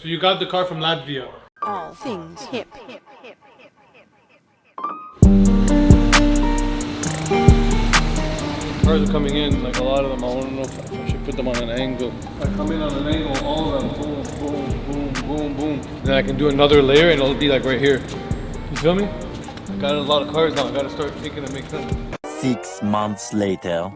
So you got the car from Latvia. All things hip. Cars are coming in, like a lot of them. I want to know if I should put them on an angle. I come in on an angle, all of them, boom, boom, boom, boom, boom. Then I can do another layer and it'll be like right here. You feel me? I got a lot of cars now. I got to start thinking to make sense. 6 months later.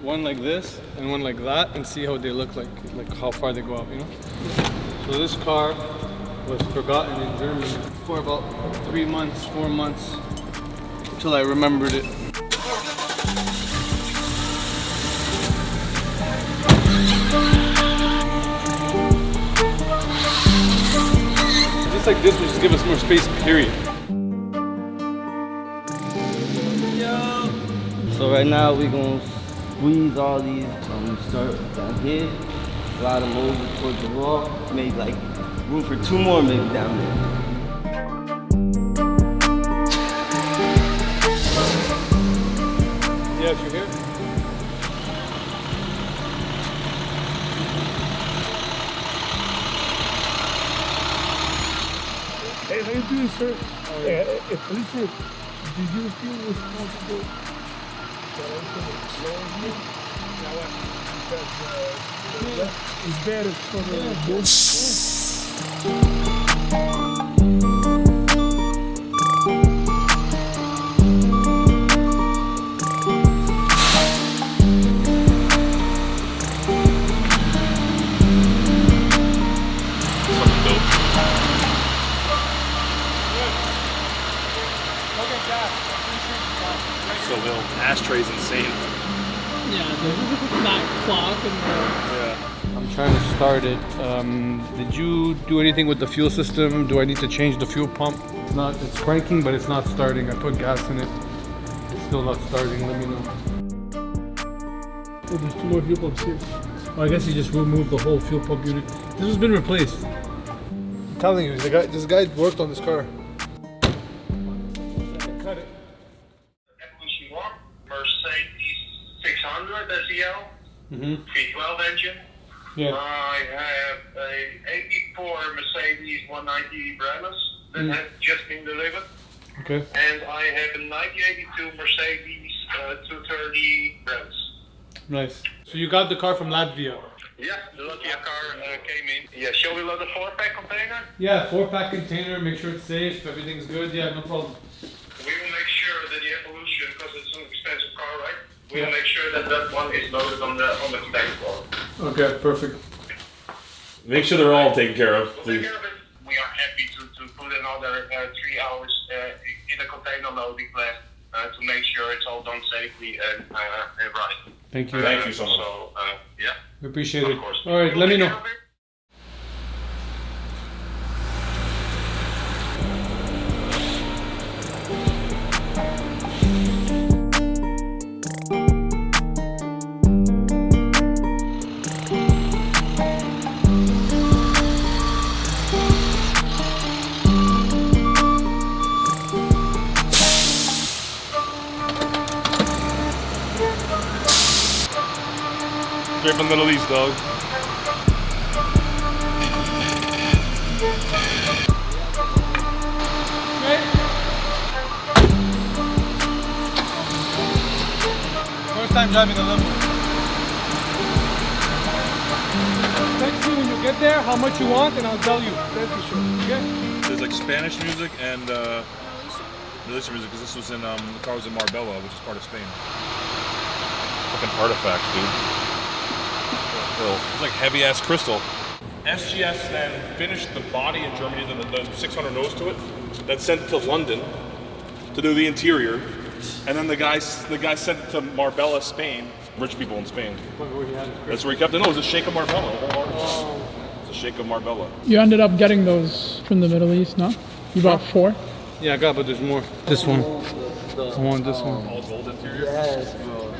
One like this and one like that, and see how they look like how far they go out, you know? So this car was forgotten in Germany for about 3 months, 4 months, until I remembered it. Just like this will just give us more space, period. So right now we're gonna squeeze all these start down here, slide them over towards the wall, make like room for 2 more maybe down there. Yes, you're here? Hey, how you doing, sir? Please, do you feel responsible for everything that's flowing here? Now what? Because it's better for the boat. So the ashtray's insane. Yeah, that clock and Yeah. I'm trying to start it. Did you do anything with the fuel system? Do I need to change the fuel pump? It's cranking, but it's not starting. I put gas in it. It's still not starting. Let me know. Oh, there's 2 more fuel pumps here. Well, I guess you just removed the whole fuel pump unit. This has been replaced. I'm telling you, this guy worked on this car. Cut it. Evolution 1, Mercedes 600 SEL, V12 engine. Yeah. I have a 84 Mercedes 190 Brabus that has just been delivered. Okay. And I have a 1982 Mercedes 230 Brabus. Nice. So you got the car from Latvia? Yeah, the Latvia car came in. Yeah, shall we load the 4-pack container? Yeah, 4-pack container. Make sure it's safe. Everything's good. Yeah, no problem. We will make sure that the Evolution, because it's an expensive car, right? We will make sure that that one is loaded on the container floor. Okay, perfect. Make sure they're all taken care of, We'll take please. care of it. We are happy to put another 3 hours in a container loading plant to make sure it's all done safely and right. Thank you. Thank you so much. So, yeah. We appreciate Of it. course. All right, let me know. Straight from the Middle East, dog. First time driving a limo. Text you when you get there how much you want and I'll tell you. Okay? There's like Spanish music and Military music, because this was in the car was in Marbella, which is part of Spain. Fucking artifacts, dude. It's like heavy ass crystal. SGS then finished the body in Germany, then the 600 nose to it, then sent it to London to do the interior, and then the guy sent it to Marbella, Spain. Rich people in Spain. That's where he kept it. No, it was a shake of Marbella. It's a shake of Marbella. you ended up getting those from the Middle East, no? You bought 4? Yeah, I got, but there's more. This one. I want this one. All gold interior. Yes, bro.